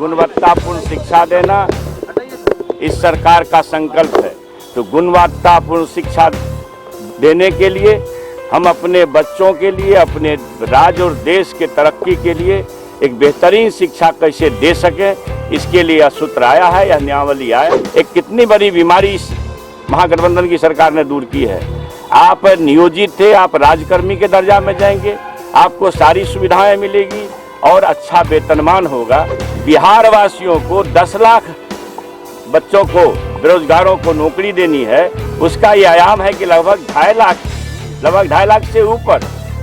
गुणवत्तापूर्ण शिक्षा देना इस सरकार का संकल्प है। तो गुणवत्तापूर्ण शिक्षा देने के लिए हम अपने बच्चों के लिए, अपने राज्य और देश के तरक्की के लिए एक बेहतरीन शिक्षा कैसे दे सकें, इसके लिए यह सूत्र आया है, यह नियमावली आया। एक कितनी बड़ी बीमारी इस महागठबंधन की सरकार ने दूर की है। आप नियोजित थे, आप राजकर्मी के दर्जा में जाएंगे, आपको सारी सुविधाएं मिलेगी और अच्छा वेतनमान होगा। बिहार वासियों को 10 लाख बच्चों को, बेरोजगारों को नौकरी देनी है, उसका ये आयाम है कि लगभग 2.5 लाख से ऊपर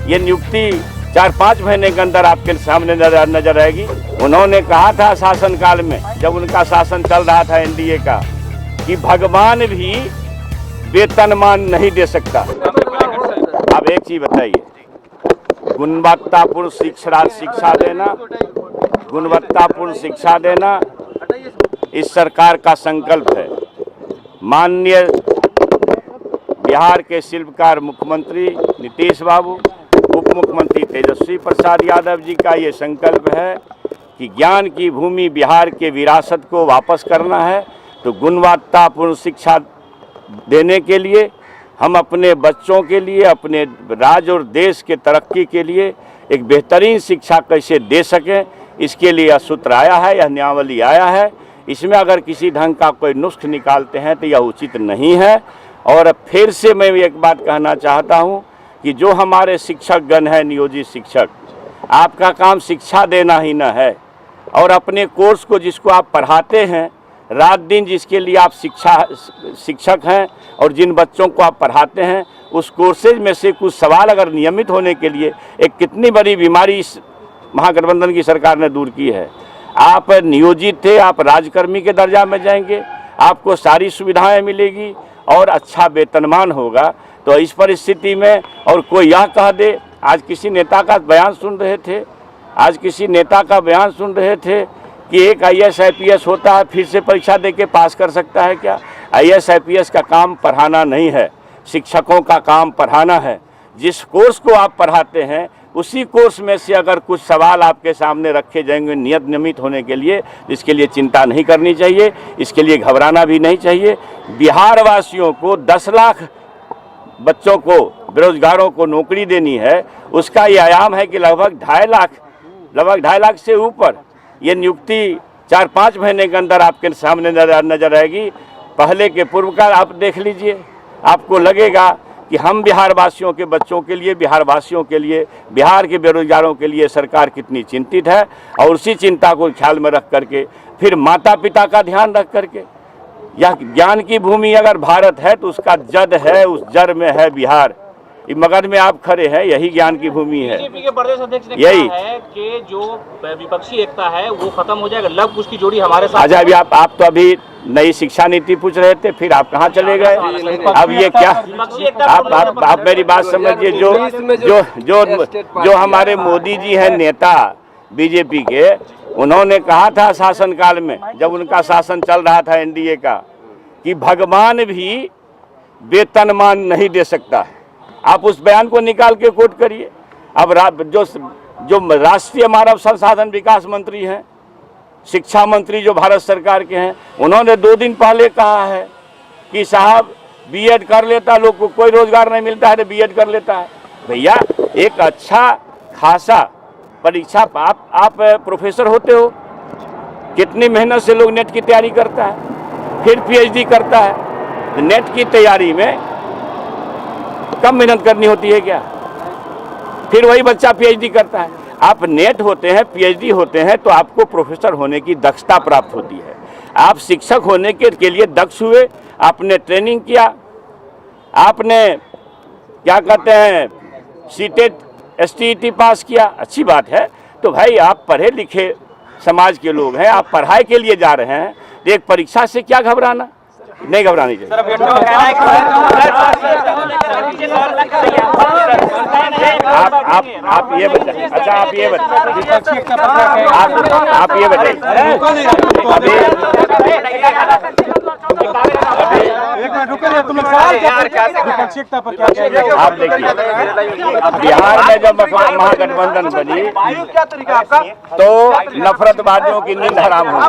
ये नियुक्ति 4-5 महीने के अंदर आपके सामने नजर आएगी। उन्होंने कहा था शासनकाल में, जब उनका शासन चल रहा था एनडीए का, कि भगवान भी वेतनमान नहीं दे सकता। अब एक चीज बताइए, गुणवत्तापूर्ण शिक्षा देना, गुणवत्तापूर्ण शिक्षा देना इस सरकार का संकल्प है। माननीय बिहार के शिल्पकार मुख्यमंत्री नीतीश बाबू, उप मुख्यमंत्री तेजस्वी प्रसाद यादव जी का ये संकल्प है कि ज्ञान की भूमि बिहार के विरासत को वापस करना है। तो गुणवत्तापूर्ण शिक्षा देने के लिए हम अपने बच्चों के लिए, अपने राज्य और देश के तरक्की के लिए एक बेहतरीन शिक्षा कैसे दे सकें, इसके लिए यह सूत्र आया है, यह नियमावली आया है। इसमें अगर किसी ढंग का कोई नुस्ख निकालते हैं तो यह उचित नहीं है। और फिर से मैं एक बात कहना चाहता हूं कि जो हमारे शिक्षकगण हैं, नियोजित शिक्षक, आपका काम शिक्षा देना ही न है, और अपने कोर्स को जिसको आप पढ़ाते हैं रात दिन, जिसके लिए आप शिक्षक हैं और जिन बच्चों को आप पढ़ाते हैं, उस कोर्सेज में से कुछ सवाल अगर नियमित होने के लिए, एक कितनी बड़ी बीमारी इस महागठबंधन की सरकार ने दूर की है। आप नियोजित थे, आप राजकर्मी के दर्जा में जाएंगे, आपको सारी सुविधाएं मिलेगी और अच्छा वेतनमान होगा। तो इस परिस्थिति में और कोई यह कह दे, आज किसी नेता का बयान सुन रहे थे कि एक IAS IPS होता है, फिर से परीक्षा देके पास कर सकता है क्या? IAS IPS का काम पढ़ाना नहीं है, शिक्षकों का काम पढ़ाना है। जिस कोर्स को आप पढ़ाते हैं उसी कोर्स में से अगर कुछ सवाल आपके सामने रखे जाएंगे नियमित होने के लिए, इसके लिए चिंता नहीं करनी चाहिए, इसके लिए घबराना भी नहीं चाहिए। बिहार वासियों को 10 लाख बच्चों को, बेरोजगारों को नौकरी देनी है, उसका ये आयाम है कि लगभग 2.5 लाख से ऊपर ये नियुक्ति 4-5 महीने के अंदर आपके सामने नजर आएगी। पहले के पूर्व का आप देख लीजिए, आपको लगेगा कि हम बिहार वासियों के बच्चों के लिए, बिहार वासियों के लिए, बिहार के बेरोजगारों के लिए सरकार कितनी चिंतित है। और उसी चिंता को ख्याल में रख करके, फिर माता पिता का ध्यान रख करके, यह ज्ञान की भूमि अगर भारत है तो उसका जड़ है, उस जड़ में है बिहार। मगध में आप खड़े हैं, यही ज्ञान की भूमि है। बीजेपी के प्रदेश अध्यक्ष ने यही कहा है कि जो विपक्षी एकता है वो खत्म हो जाएगा, लव कुश की जोड़ी हमारे साथ। अच्छा, अभी आप तो अभी नई शिक्षा नीति पूछ रहे थे, फिर आप कहाँ चले गए? अब ये क्या, आप मेरी बात समझिए। जो हमारे मोदी जी हैं नेता बीजेपी के, उन्होंने कहा था शासनकाल में, जब उनका शासन चल रहा था एनडीए का, कि भगवान भी वेतनमान नहीं दे सकता है। आप उस बयान को निकाल के कोट करिए। अब जो राष्ट्रीय मानव संसाधन विकास मंत्री हैं, शिक्षा मंत्री जो भारत सरकार के हैं, उन्होंने 2 दिन पहले कहा है कि साहब बीएड कर लेता, लोग को कोई रोजगार नहीं मिलता है तो बीएड कर लेता है। भैया, एक अच्छा खासा परीक्षा, आप प्रोफेसर होते हो, कितनी मेहनत से लोग नेट की तैयारी करता है, फिर पीएचडी करता है। नेट की तैयारी में कम मेहनत करनी होती है क्या? फिर वही बच्चा पीएचडी करता है। आप नेट होते हैं, पीएचडी होते हैं, तो आपको प्रोफेसर होने की दक्षता प्राप्त होती है। आप शिक्षक होने के लिए दक्ष हुए, आपने ट्रेनिंग किया, आपने क्या कहते हैं सीटेट STET पास किया, अच्छी बात है। तो भाई, आप पढ़े लिखे समाज के लोग हैं, आप पढ़ाई के लिए जा रहे हैं, तो एक परीक्षा से क्या घबराना? नहीं घबरानी चाहिए। आप ये बताइए। अच्छा, आप ये बताइए, आप ये बताइए। विपक्षी एकता पर क्या कहेंगे? आप देखिए, बिहार में जब महागठबंधन बनी तो नफरतवादियों की नींद हराम हो गई।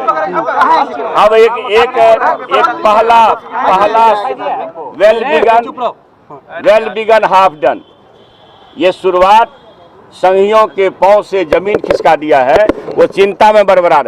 अब एक पहला वेल बिगन हाफ डन, ये शुरुआत संघियों के पांव से जमीन खिसका दिया है, वो चिंता में बरबरा रहे।